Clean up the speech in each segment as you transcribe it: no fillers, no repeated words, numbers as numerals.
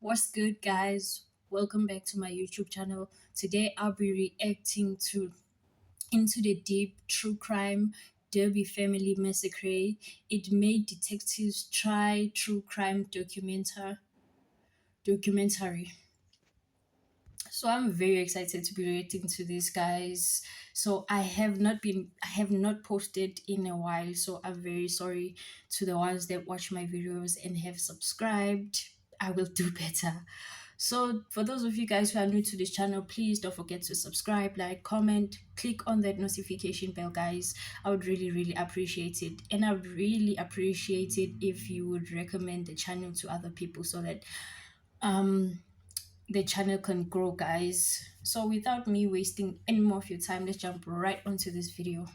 What's good, guys? Welcome back to my YouTube channel. Today, I'll be reacting to into the deep true crime Derby family massacre. It made detectives try true crime documentary. So I'm very excited to be reacting to these guys. So I have not posted in a while. So I'm very sorry to the ones that watch my videos and have subscribed. I will do better. So, for those of you guys who are new to this channel, please don't forget to subscribe, like, comment, click on that notification bell, guys. I would really, really appreciate it. And I would really appreciate it if you would recommend the channel to other people so that um the channel can grow, guys. So, without me wasting any more of your time, let's jump right onto this video.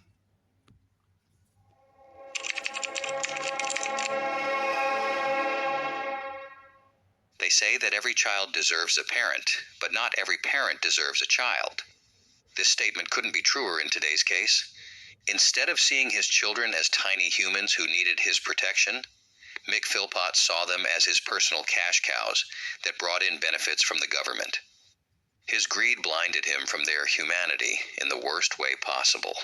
They say that every child deserves a parent, but not every parent deserves a child. This statement couldn't be truer in today's case. Instead of seeing his children as tiny humans who needed his protection, Mick Philpott saw them as his personal cash cows that brought in benefits from the government. His greed blinded him from their humanity in the worst way possible.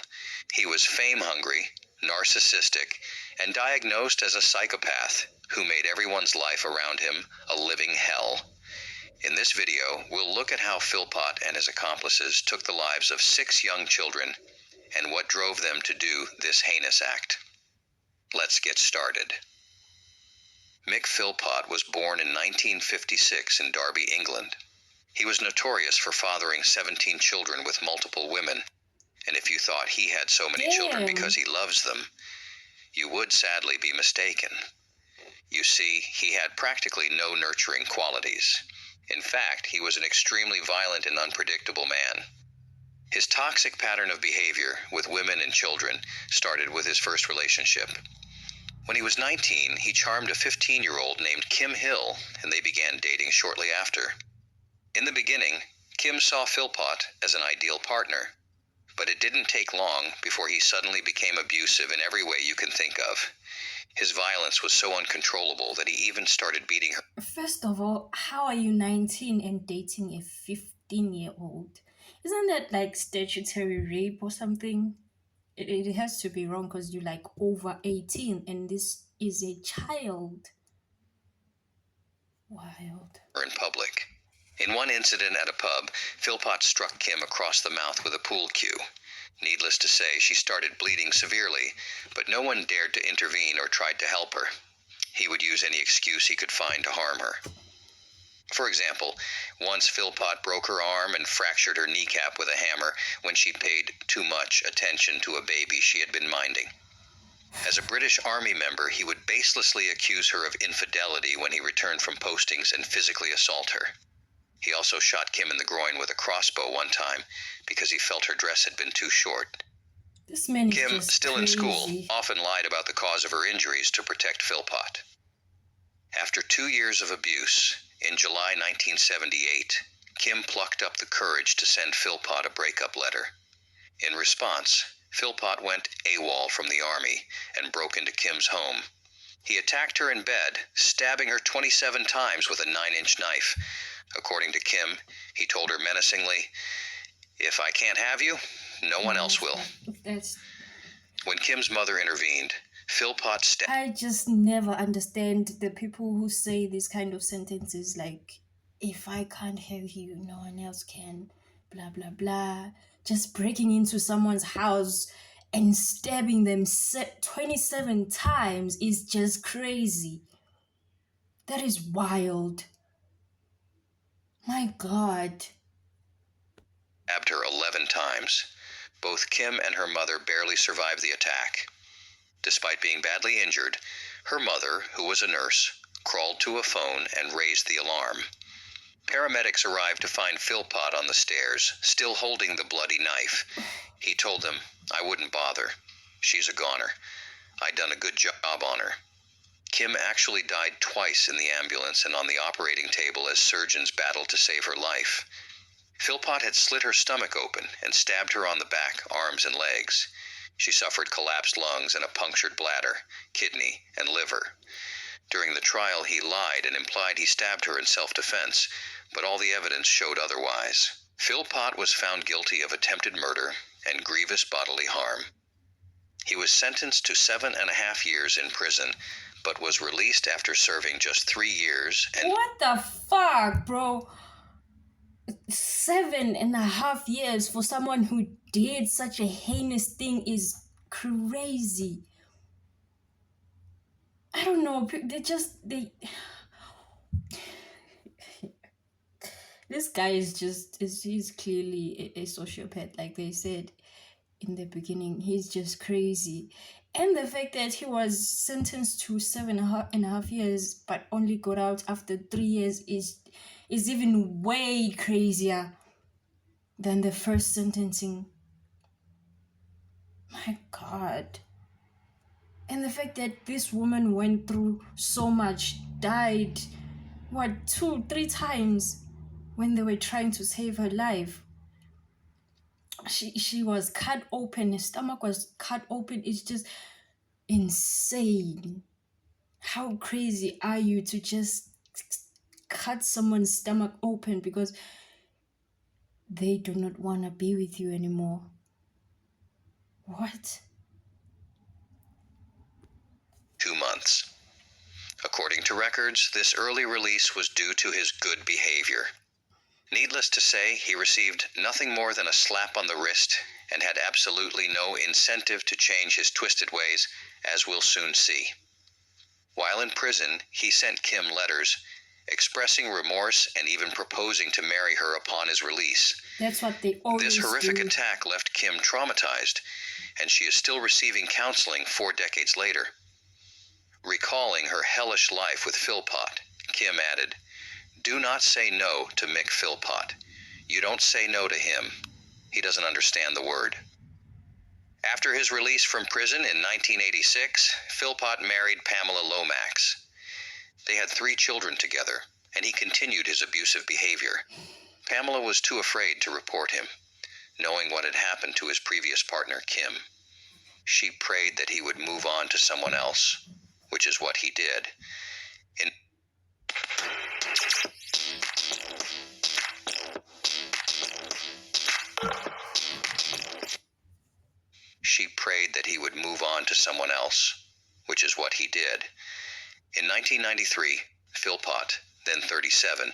He was fame-hungry, narcissistic, and diagnosed as a psychopath who made everyone's life around him a living hell. In this video, we'll look at how Philpott and his accomplices took the lives of 6 young children and what drove them to do this heinous act. Let's get started. Mick Philpott was born in 1956 in Derby, England. He was notorious for fathering 17 children with multiple women, and if you thought he had so many children because he loves them, you would sadly be mistaken. You see, he had practically no nurturing qualities. In fact, he was an extremely violent and unpredictable man. His toxic pattern of behavior with women and children started with his first relationship. When he was 19, he charmed a 15-year-old named Kim Hill, and they began dating shortly after. In the beginning, Kim saw Philpott as an ideal partner, but it didn't take long before he suddenly became abusive in every way you can think of. His violence was so uncontrollable that he even started beating her. First of all, how are you 19 and dating a 15-year-old? Isn't that like statutory rape or something? It has to be wrong because you're like over 18 and this is a child. Wild. In public. In one incident at a pub, Philpott struck Kim across the mouth with a pool cue. Needless to say, she started bleeding severely, but no one dared to intervene or tried to help her. He would use any excuse he could find to harm her. For example, once Philpott broke her arm and fractured her kneecap with a hammer when she paid too much attention to a baby she had been minding. As a British Army member, he would baselessly accuse her of infidelity when he returned from postings and physically assault her. He also shot Kim in the groin with a crossbow one time because he felt her dress had been too short. This man is Kim, just still crazy. in school, often lied about the cause of her injuries to protect Philpott. After 2 years of abuse, in July 1978, Kim plucked up the courage to send Philpott a breakup letter. In response, Philpott went AWOL from the Army and broke into Kim's home. He attacked her in bed, stabbing her 27 times with a 9-inch knife. According to Kim, he told her menacingly, "If I can't have you, no one else will." That's When Kim's mother intervened, Philpott I just never understand the people who say these kind of sentences like, if I can't have you, no one else can, blah, blah, blah. Just breaking into someone's house and stabbing them 27 times is just crazy. That is wild. My God. stabbed her 11 times. Both Kim and her mother barely survived the attack. Despite being badly injured, her mother, who was a nurse, crawled to a phone and raised the alarm. Paramedics arrived to find Philpott on the stairs, still holding the bloody knife. He told them, "I wouldn't bother. She's a goner. I'd done a good job on her." Kim actually died twice in the ambulance and on the operating table as surgeons battled to save her life. Philpott had slit her stomach open and stabbed her on the back, arms, and legs. She suffered collapsed lungs and a punctured bladder, kidney, and liver. During the trial, he lied and implied he stabbed her in self-defense, but all the evidence showed otherwise. Philpott was found guilty of attempted murder and grievous bodily harm. He was sentenced to 7.5 years in prison, but was released after serving just 3 years and... What the fuck, bro? 7.5 years for someone who did such a heinous thing is crazy. I don't know. They. This guy he's clearly a sociopath, like they said in the beginning. He's just crazy. And the fact that he was sentenced to 7.5 years but only got out after 3 years is even way crazier than the first sentencing. My God. And the fact that this woman went through so much, died, 2, 3 times when they were trying to save her life. She was cut open, her stomach was cut open. It's just insane. How crazy are you to just cut someone's stomach open because they do not want to be with you anymore? What? 2 months. According to records, this early release was due to his good behavior. Needless to say, he received nothing more than a slap on the wrist and had absolutely no incentive to change his twisted ways, as we'll soon see. While in prison, he sent Kim letters expressing remorse and even proposing to marry her upon his release. That's what they always This horrific do. attack left Kim traumatized, and she is still receiving counseling 4 decades later. Recalling her hellish life with Philpott, Kim added, "Do not say no to Mick Philpott. You don't say no to him. He doesn't understand the word." After his release from prison in 1986, Philpott married Pamela Lomax. They had 3 children together, and he continued his abusive behavior. Pamela was too afraid to report him, knowing what had happened to his previous partner, Kim. She prayed that he would move on to someone else, which is what he did. She prayed that he would move on to someone else, which is what he did. In 1993, Philpott, then 37,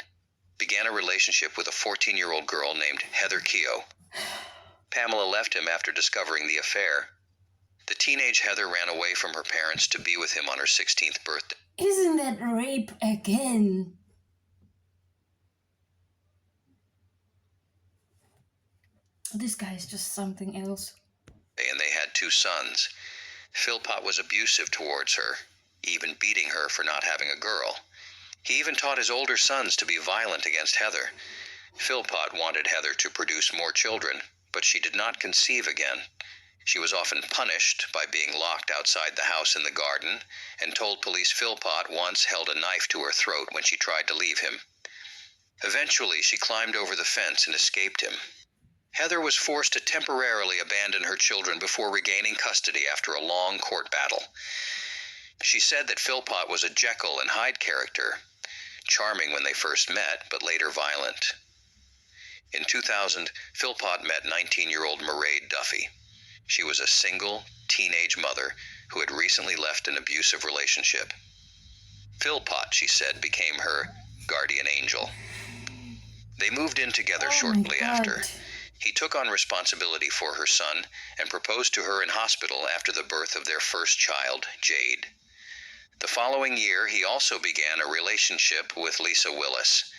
began a relationship with a 14-year-old girl named Heather Keogh. Pamela left him after discovering the affair. The teenage Heather ran away from her parents to be with him on her 16th birthday. Isn't that rape again? This guy is just something else. And they had 2 sons. Philpott was abusive towards her, even beating her for not having a girl. He even taught his older sons to be violent against Heather. Philpott wanted Heather to produce more children, but she did not conceive again. She was often punished by being locked outside the house in the garden, and told police Philpott once held a knife to her throat when she tried to leave him. Eventually, she climbed over the fence and escaped him. Heather was forced to temporarily abandon her children before regaining custody after a long court battle. She said that Philpott was a Jekyll and Hyde character, charming when they first met, but later violent. In 2000, Philpott met 19-year-old Mairead Duffy. She was a single, teenage mother who had recently left an abusive relationship. Philpott, she said, became her guardian angel. They moved in together shortly after. He took on responsibility for her son and proposed to her in hospital after the birth of their first child, Jade. The following year, he also began a relationship with Lisa Willis,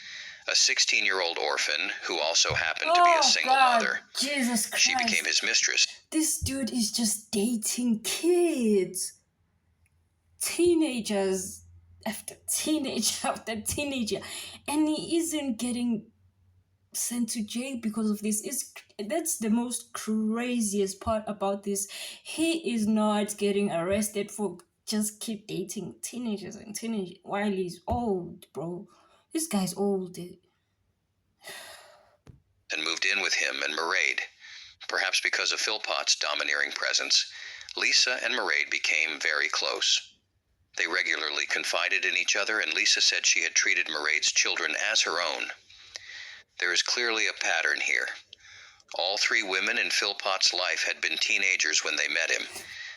a 16-year-old orphan who also happened to be a single mother. Jesus Christ. She became his mistress. This dude is just dating kids. Teenagers after teenager after teenager. And he isn't getting sent to jail because of this. That's the most craziest part about this. He is not getting arrested for just keep dating teenagers and teenagers while he's old, bro. This guy's old. And moved in with him and Mairead. Perhaps because of Philpott's domineering presence, Lisa and Mairead became very close. They regularly confided in each other, and Lisa said she had treated Mairead's children as her own. There is clearly a pattern here. All three women in Philpott's life had been teenagers when they met him.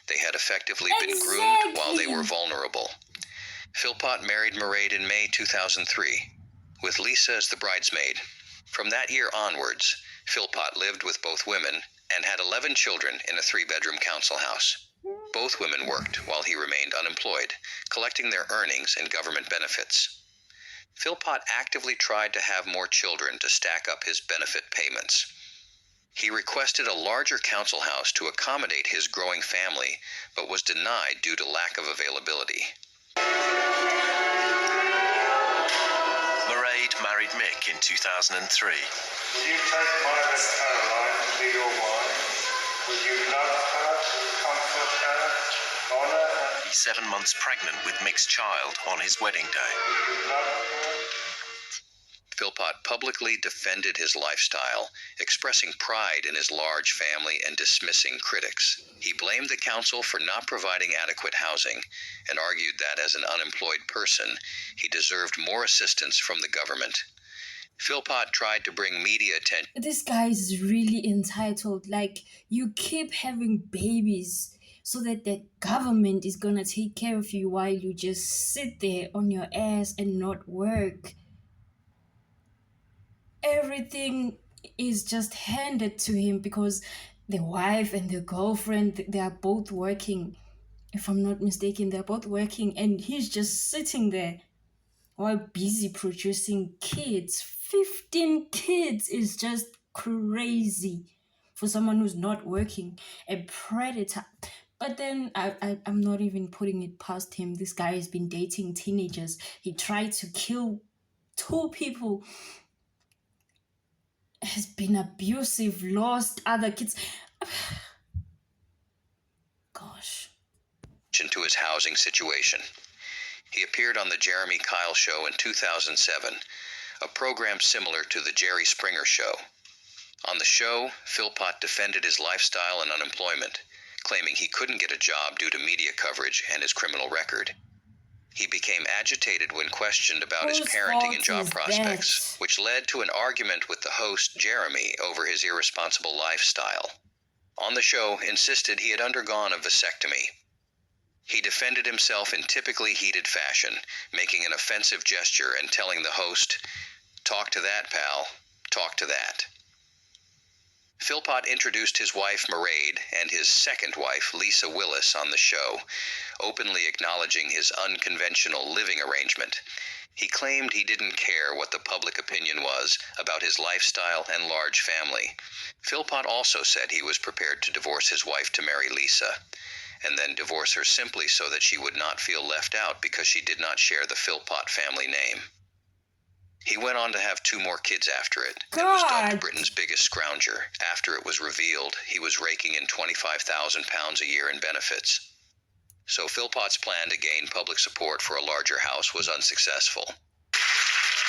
They had effectively been groomed while they were vulnerable. Philpott married Mairead in May 2003, with Lisa as the bridesmaid. From that year onwards, Philpott lived with both women and had 11 children in a 3-bedroom council house. Both women worked while he remained unemployed, collecting their earnings and government benefits. Philpott actively tried to have more children to stack up his benefit payments. He requested a larger council house to accommodate his growing family, but was denied due to lack of availability. Mairead married Mick in 2003. Will you take Myra's Caroline to be your wife? Will you love her, comfort her, honour her? He's 7 months pregnant with Mick's child on his wedding day. Will you love her? Philpott publicly defended his lifestyle, expressing pride in his large family and dismissing critics. He blamed the council for not providing adequate housing and argued that as an unemployed person, he deserved more assistance from the government. Philpott tried to bring media attention. This guy is really entitled. Like, you keep having babies so that the government is gonna take care of you while you just sit there on your ass and not work. Everything is just handed to him because the wife and the girlfriend, they are both working. If I'm not mistaken, they're both working, and he's just sitting there while busy producing kids. 15 kids is just crazy for someone who's not working. A predator. But then I'm not even putting it past him. This guy has been dating teenagers. He tried to kill 2 people, has been abusive, lost other kids. Gosh. To his housing situation. He appeared on the Jeremy Kyle Show in 2007, a program similar to the Jerry Springer Show. On the show, Philpott defended his lifestyle and unemployment, claiming he couldn't get a job due to media coverage and his criminal record. He became agitated when questioned about his parenting and job prospects, which led to an argument with the host, Jeremy, over his irresponsible lifestyle. On the show, insisted he had undergone a vasectomy. He defended himself in typically heated fashion, making an offensive gesture and telling the host, "Talk to that, pal. Talk to that." Philpott introduced his wife, Mairead, and his second wife, Lisa Willis, on the show, openly acknowledging his unconventional living arrangement. He claimed he didn't care what the public opinion was about his lifestyle and large family. Philpott also said he was prepared to divorce his wife to marry Lisa, and then divorce her simply so that she would not feel left out because she did not share the Philpott family name. He went on to have 2 more kids after it, and was dubbed Britain's biggest scrounger. After it was revealed, he was raking in £25,000 a year in benefits. So Philpott's plan to gain public support for a larger house was unsuccessful.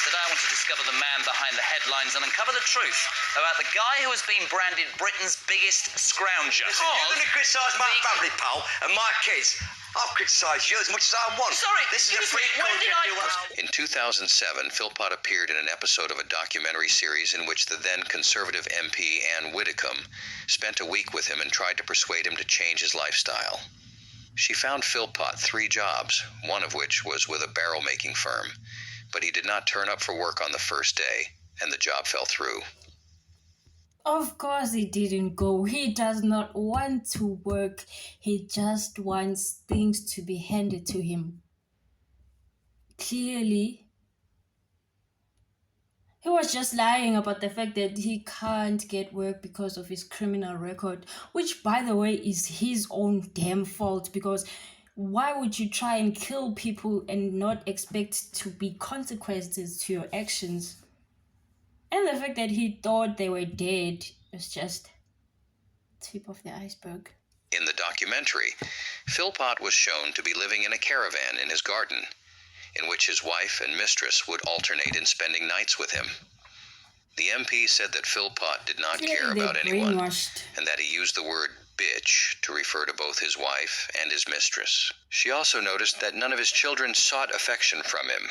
Today I want to discover the man behind the headlines and uncover the truth about the guy who has been branded Britain's biggest scrounger. Listen, you're going to criticise my family, pal, and my kids. I'll criticise you as much as I want. Sorry, this is a excuse free me, when country. did I- Do what I- In 2007, Philpott appeared in an episode of a documentary series in which the then Conservative MP Anne Widdecombe spent a week with him and tried to persuade him to change his lifestyle. She found Philpott 3 jobs, one of which was with a barrel-making firm, but he did not turn up for work on the first day, and the job fell through. Of course he didn't go. He does not want to work. He just wants things to be handed to him. Clearly, he was just lying about the fact that he can't get work because of his criminal record, which, by the way, is his own damn fault, because why would you try and kill people and not expect to be consequences to your actions? And the fact that he thought they were dead was just tip of the iceberg. In the documentary, Philpott was shown to be living in a caravan in his garden, in which his wife and mistress would alternate in spending nights with him. The MP said that Philpott did not care Clearly about they're anyone, brainwashed. and that he used the word bitch to refer to both his wife and his mistress. She also noticed that none of his children sought affection from him.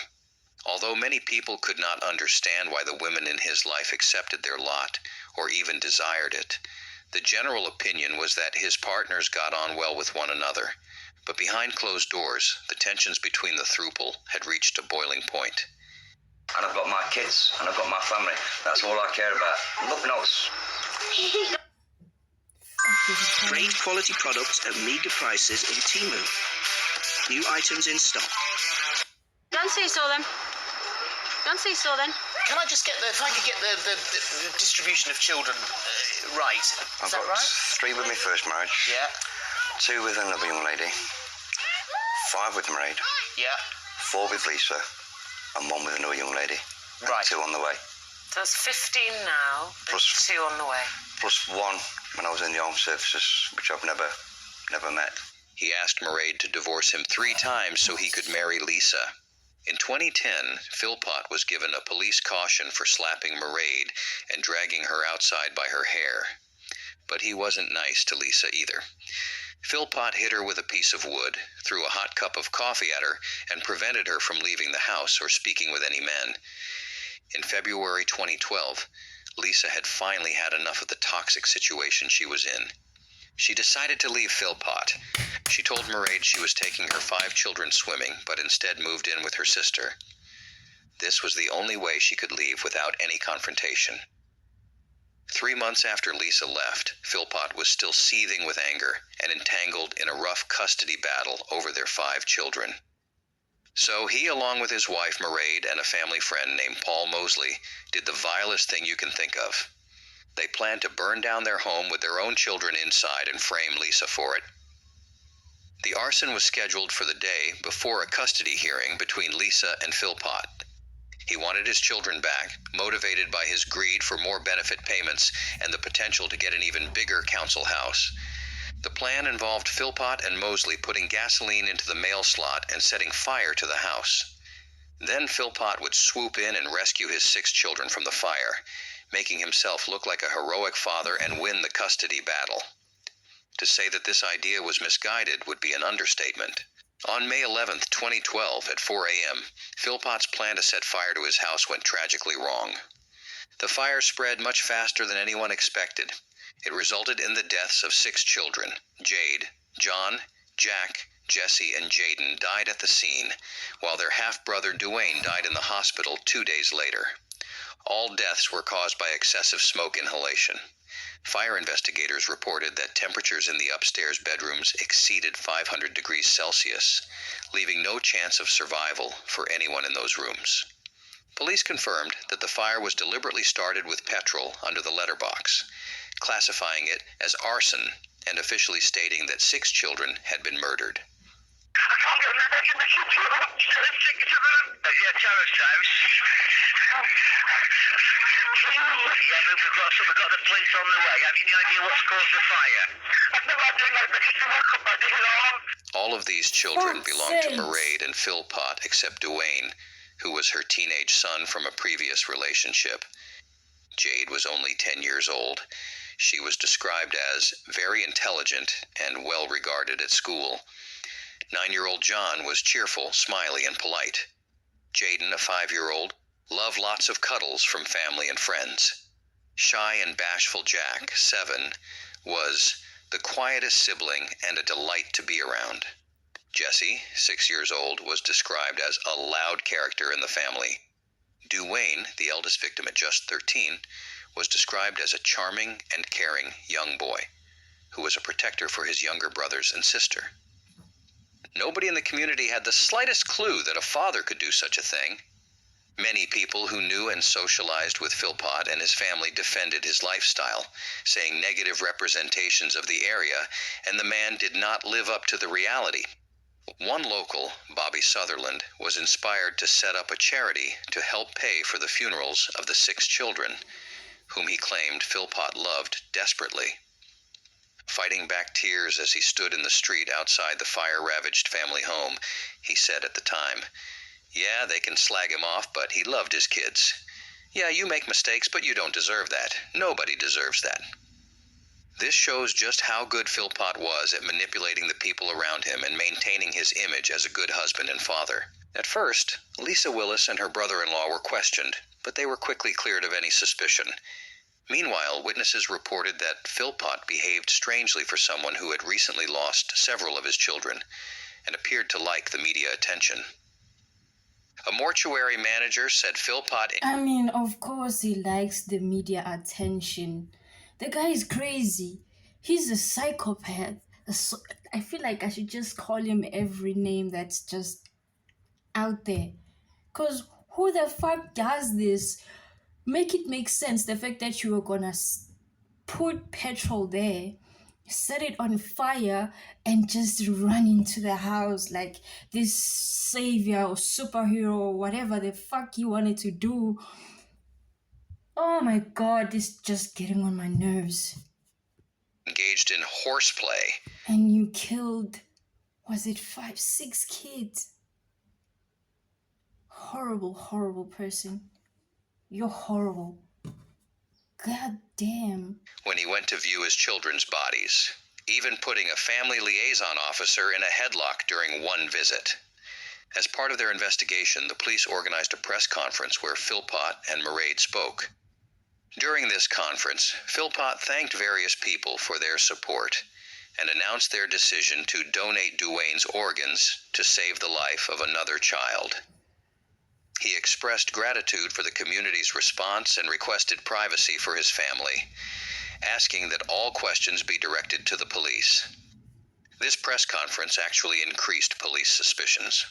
Although many people could not understand why the women in his life accepted their lot or even desired it, the general opinion was that his partners got on well with one another. But behind closed doors, the tensions between the throuple had reached a boiling point. And I've got my kids, and I've got my family. That's all I care about. Nothing else. Great quality products at meager prices in Temu. New items in stock. Don't say so then. Don't say so then. Can I just get if I could get the distribution of children right? I've Is that got right? 3 with my first marriage, Yeah, 2 with another young lady, 5 with married, yeah. 4 with Lisa, and 1 with another young lady. Right. 2 on the way. So it's 15 now, Plus- 2 on the way. Plus 1 when I was in the home services, which I've never met. He asked Mairead to divorce him 3 times so he could marry Lisa. In 2010, Philpott was given a police caution for slapping Mairead and dragging her outside by her hair. But he wasn't nice to Lisa either. Philpott hit her with a piece of wood, threw a hot cup of coffee at her, and prevented her from leaving the house or speaking with any men. In February 2012, Lisa had finally had enough of the toxic situation she was in. She decided to leave Philpott. She told Mairead she was taking her 5 children swimming, but instead moved in with her sister. This was the only way she could leave without any confrontation. 3 months after Lisa left, Philpott was still seething with anger and entangled in a rough custody battle over their 5 children. So he, along with his wife Mairead and a family friend named Paul Mosley, did the vilest thing you can think of. They planned to burn down their home with their own children inside and frame Lisa for it. The arson was scheduled for the day before a custody hearing between Lisa and Philpott. He wanted his children back, motivated by his greed for more benefit payments and the potential to get an even bigger council house. The plan involved Philpott and Mosley putting gasoline into the mail slot and setting fire to the house. Then Philpott would swoop in and rescue his 6 children from the fire, making himself look like a heroic father and win the custody battle. To say that this idea was misguided would be an understatement. On May 11, 2012, at 4 a.m., Philpott's plan to set fire to his house went tragically wrong. The fire spread much faster than anyone expected. It resulted in the deaths of 6 children. Jade, John, Jack, Jesse, and Jaden died at the scene, while their half-brother Duane died in the hospital 2 days later. All deaths were caused by excessive smoke inhalation. Fire investigators reported that temperatures in the upstairs bedrooms exceeded 500 degrees Celsius, leaving no chance of survival for anyone in those rooms. Police confirmed that the fire was deliberately started with petrol under the letterbox, classifying it as arson and officially stating that 6 children had been murdered. I can't get them back in the kitchen. Take it to the terrace house. Yeah, we've got the police on the way. Have you any idea what's caused the fire? I've no idea, mate, but just woke up, I didn't know. All of these children Fuck's belonged to sakes. Mairead and Philpott except Duane, who was her teenage son from a previous relationship. Jade was only 10 years old. She was described as very intelligent and well regarded at school. 9-year-old John was cheerful, smiley, and polite. Jaden, a 5-year-old, loved lots of cuddles from family and friends. Shy and bashful Jack, 7, was the quietest sibling and a delight to be around. Jesse, 6 years old, was described as a loud character in the family. Duane, the eldest victim at just 13, was described as a charming and caring young boy who was a protector for his younger brothers and sister. Nobody in the community had the slightest clue that a father could do such a thing. Many people who knew and socialized with Philpott and his family defended his lifestyle, saying negative representations of the area, and the man did not live up to the reality. One local, Bobby Sutherland, was inspired to set up a charity to help pay for the funerals of the 6 children, whom he claimed Philpott loved desperately. Fighting back tears as he stood in the street outside the fire-ravaged family home, he said at the time, "Yeah, they can slag him off, but he loved his kids. Yeah, you make mistakes, but you don't deserve that. Nobody deserves that." This shows just how good Philpott was at manipulating the people around him and maintaining his image as a good husband and father. At first, Lisa Willis and her brother-in-law were questioned, but they were quickly cleared of any suspicion. Meanwhile, witnesses reported that Philpott behaved strangely for someone who had recently lost several of his children and appeared to like the media attention. A mortuary manager said Philpott... I mean, of course he likes the media attention. The guy is crazy. He's a psychopath. I feel like I should just call him every name that's just out there. Because who the fuck does this? Make it make sense. The fact that you were gonna put petrol there, set it on fire, and just run into the house like this savior or superhero or whatever the fuck you wanted to do. Oh my god, this is just getting on my nerves. Engaged in horseplay. And you killed, was it 5, 6 kids? Horrible, horrible person. You're horrible. God damn. When he went to view his children's bodies, even putting a family liaison officer in a headlock during one visit. As part of their investigation, the police organized a press conference where Philpott and Mairead spoke. During this conference, Philpott thanked various people for their support and announced their decision to donate Duane's organs to save the life of another child. He expressed gratitude for the community's response and requested privacy for his family, asking that all questions be directed to the police. This press conference actually increased police suspicions.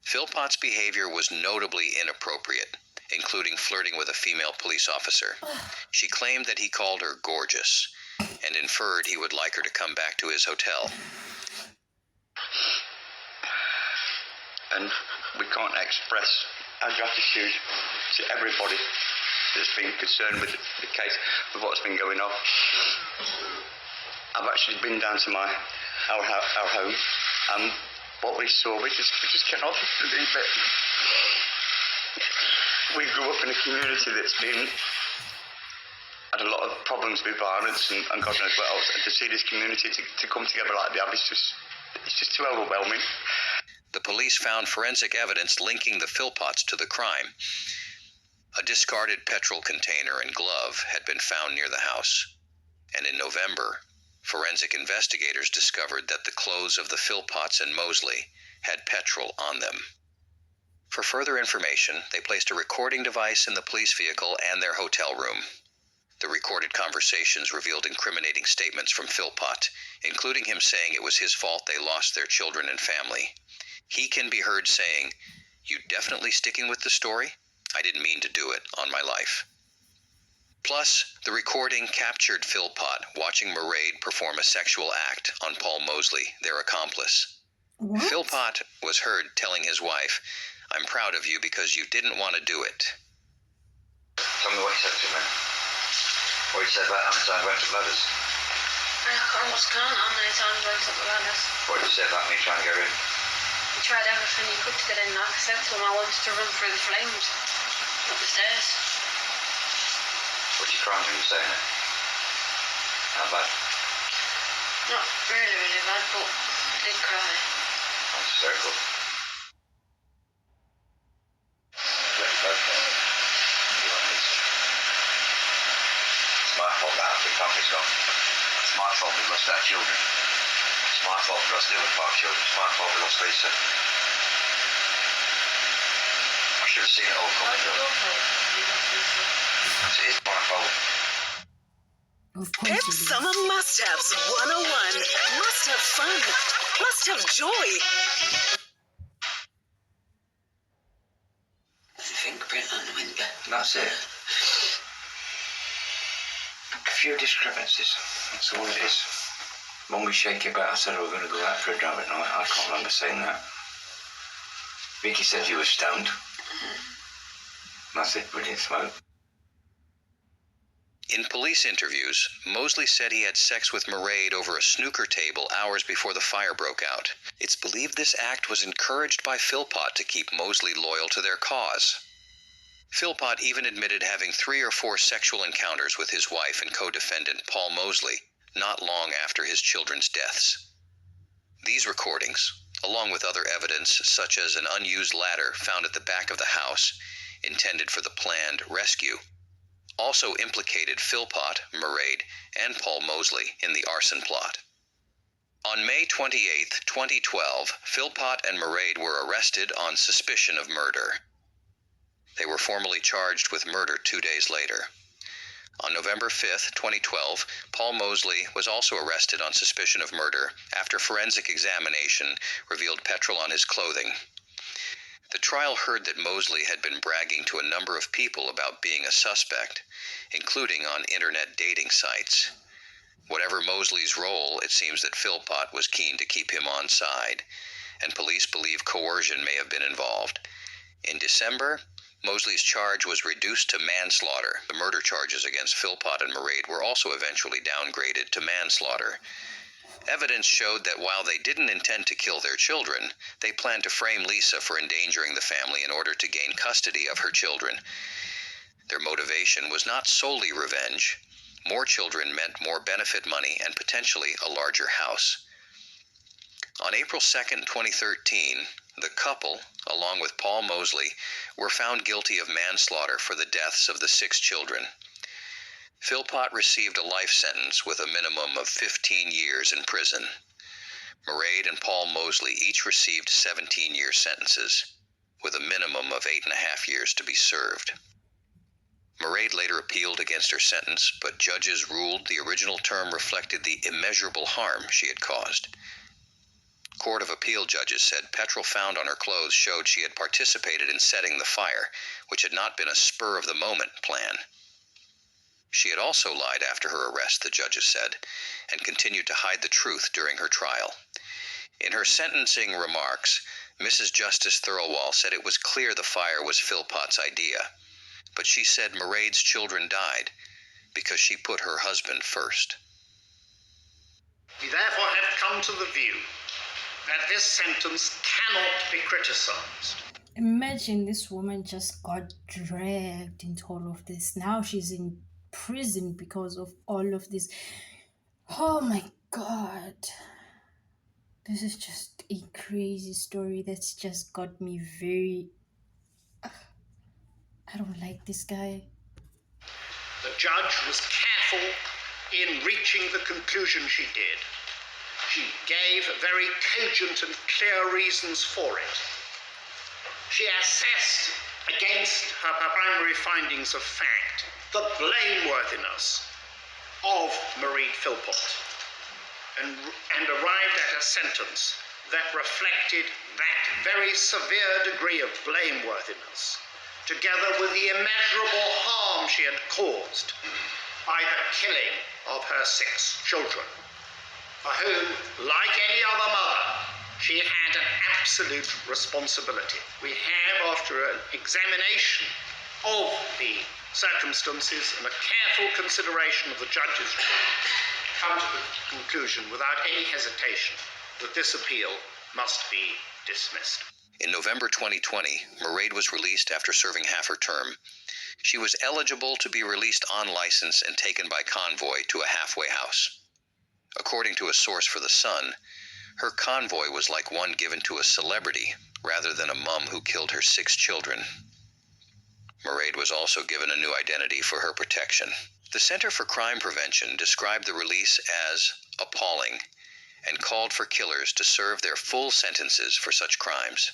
Philpott's behavior was notably inappropriate, including flirting with a female police officer. She claimed that he called her gorgeous and inferred he would like her to come back to his hotel. And we can't express our gratitude to everybody that's been concerned with the case, with what's been going on. I've actually been down to our home, and what we saw, we just cannot believe it. We grew up in a community that's had a lot of problems with violence and God knows what else, and to see this community to come together like they have, it's just too overwhelming. The police found forensic evidence linking the Philpotts to the crime. A discarded petrol container and glove had been found near the house, and in November, forensic investigators discovered that the clothes of the Philpotts and Mosley had petrol on them. For further information, they placed a recording device in the police vehicle and their hotel room. The recorded conversations revealed incriminating statements from Philpott, including him saying it was his fault they lost their children and family. He can be heard saying, "You definitely sticking with the story? I didn't mean to do it, on my life." Plus, the recording captured Philpott watching Mairead perform a sexual act on Paul Mosley, their accomplice. What? Philpott was heard telling his wife, "I'm proud of you because you didn't want to do it." Tell me what you said to me. What you said about how many times I went up ladders. I almost can't how many times I went up the ladders. What did you say about me trying to go in? You tried everything you could to get in. Like I said to him, I wanted to run through the flames up the stairs. What did you cry when you were saying it? How bad? Not really, really bad, but I did cry. That's hysterical. Let me go then. You want this? It's my fault that our family's gone. It's my fault we lost our children. It's my fault we lost the other part of children. It's my fault we lost Lisa. I should have seen it all coming though. It is my fault. Of course Pep it is. Summer Must-Haves 101. Must have fun. Must have joy. There's a fingerprint on the window. That's it. A few discrepancies. That's all it is. When we shake it back, I said we were going to go out for a drive at night. I can't remember saying that. Vicky said you were stoned. That's it, we didn't smoke. In police interviews, Mosley said he had sex with Mairead over a snooker table hours before the fire broke out. It's believed this act was encouraged by Philpott to keep Mosley loyal to their cause. Philpott even admitted having 3 or 4 sexual encounters with his wife and co-defendant Paul Mosley not long after his children's deaths. These recordings, along with other evidence such as an unused ladder found at the back of the house, intended for the planned rescue, also implicated Philpott, Mairead, and Paul Mosley in the arson plot. On May 28, 2012, Philpott and Mairead were arrested on suspicion of murder. They were formally charged with murder 2 days later. On November 5, 2012, Paul Mosley was also arrested on suspicion of murder after forensic examination revealed petrol on his clothing. The trial heard that Mosley had been bragging to a number of people about being a suspect, including on internet dating sites. Whatever Mosley's role, it seems that Philpott was keen to keep him on side, and police believe coercion may have been involved. In December, Mosley's charge was reduced to manslaughter. The murder charges against Philpott and Mairead were also eventually downgraded to manslaughter. Evidence showed that while they didn't intend to kill their children, they planned to frame Lisa for endangering the family in order to gain custody of her children. Their motivation was not solely revenge. More children meant more benefit money and potentially a larger house. On April 2, 2013, the couple, along with Paul Mosley, were found guilty of manslaughter for the deaths of the 6 children. Philpott received a life sentence with a minimum of 15 years in prison. Mairead and Paul Mosley each received 17-year sentences, with a minimum of 8.5 years to be served. Mairead later appealed against her sentence, but judges ruled the original term reflected the immeasurable harm she had caused. Court of Appeal judges said petrol found on her clothes showed she had participated in setting the fire, which had not been a spur-of-the-moment plan. She had also lied after her arrest, the judges said, and continued to hide the truth during her trial. In her sentencing remarks, Mrs. Justice Thirlwall said it was clear the fire was Philpott's idea, but she said Mairead's children died because she put her husband first. We therefore have come to the view that this sentence cannot be criticized. Imagine this woman just got dragged into all of this. Now she's in prison because of all of this. Oh my God. This is just a crazy story that's just got me very... I don't like this guy. The judge was careful in reaching the conclusion she did. She gave very cogent and clear reasons for it. She assessed against her primary findings of fact the blameworthiness of Mairead Philpott and arrived at a sentence that reflected that very severe degree of blameworthiness, together with the immeasurable harm she had caused by the killing of her 6 children, for whom, like any other mother, she had an absolute responsibility. We have, after an examination of the circumstances and a careful consideration of the judge's ruling, come to the conclusion without any hesitation that this appeal must be dismissed. In November 2020, Mairead was released after serving half her term. She was eligible to be released on license and taken by convoy to a halfway house. According to a source for The Sun, her convoy was like one given to a celebrity rather than a mom who killed her 6 children. Mairead was also given a new identity for her protection. The Center for Crime Prevention described the release as appalling and called for killers to serve their full sentences for such crimes.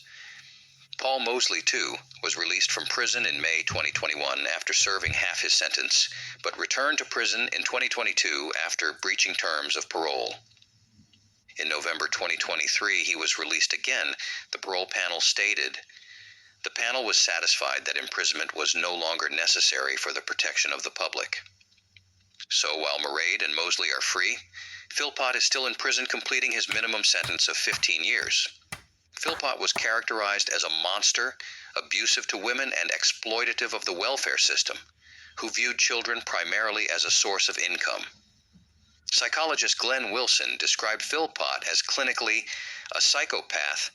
Paul Mosley, too, was released from prison in May 2021 after serving half his sentence, but returned to prison in 2022 after breaching terms of parole. In November 2023, he was released again. The parole panel stated, "The panel was satisfied that imprisonment was no longer necessary for the protection of the public." So while Mairead and Mosley are free, Philpott is still in prison completing his minimum sentence of 15 years. Philpott was characterized as a monster, abusive to women and exploitative of the welfare system, who viewed children primarily as a source of income. Psychologist Glenn Wilson described Philpott as clinically a psychopath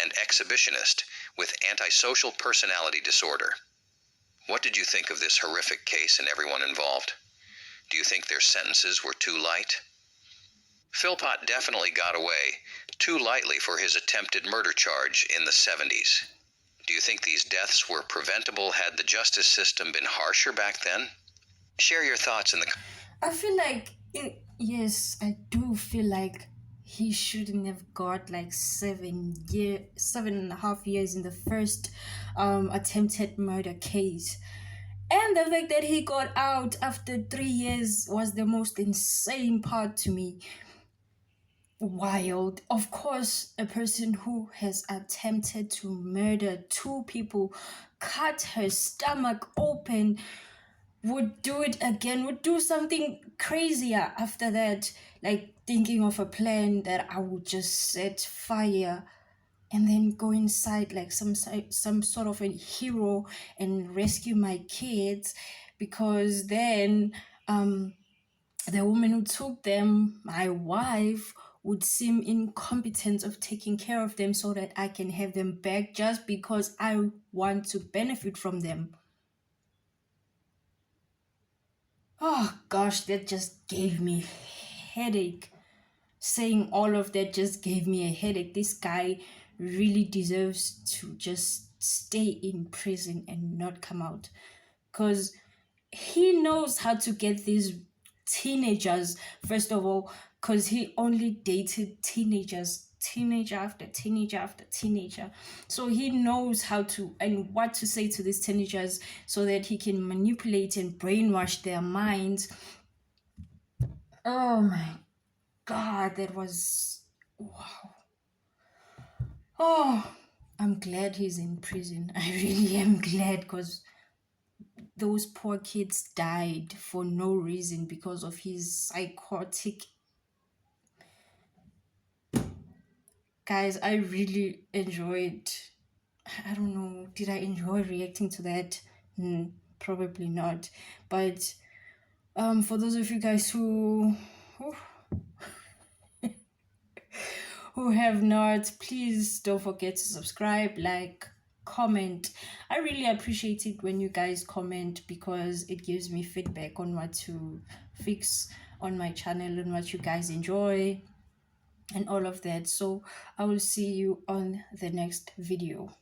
and exhibitionist with antisocial personality disorder. What did you think of this horrific case and everyone involved? Do you think their sentences were too light? Philpott definitely got away too lightly for his attempted murder charge in the 70s. Do you think these deaths were preventable had the justice system been harsher back then? Share your thoughts in the... I feel like, yes, I do feel like he shouldn't have got like 7.5 years in the first attempted murder case. And the fact that he got out after 3 years was the most insane part to me. Wild. Of course, a person who has attempted to murder 2 people, cut her stomach open, would do it again, would do something crazier after that, like thinking of a plan that I would just set fire and then go inside like some sort of a hero and rescue my kids, because then the woman who took them, my wife, would seem incompetent of taking care of them so that I can have them back just because I want to benefit from them. Oh gosh, that just gave me headache. Saying all of that just gave me a headache. This guy really deserves to just stay in prison and not come out, because he knows how to get these teenagers, first of all, because he only dated teenagers, teenager after teenager after teenager. So he knows how to and what to say to these teenagers so that he can manipulate and brainwash their minds. Oh my God, that was wow. Oh, I'm glad he's in prison. I really am glad, because those poor kids died for no reason because of his psychotic. Guys, I really enjoyed. I don't know, did I enjoy reacting to that? Probably not. But for those of you guys who have not, please don't forget to subscribe, like, comment. I really appreciate it when you guys comment, because it gives me feedback on what to fix on my channel and what you guys enjoy and all of that. So I will see you on the next video.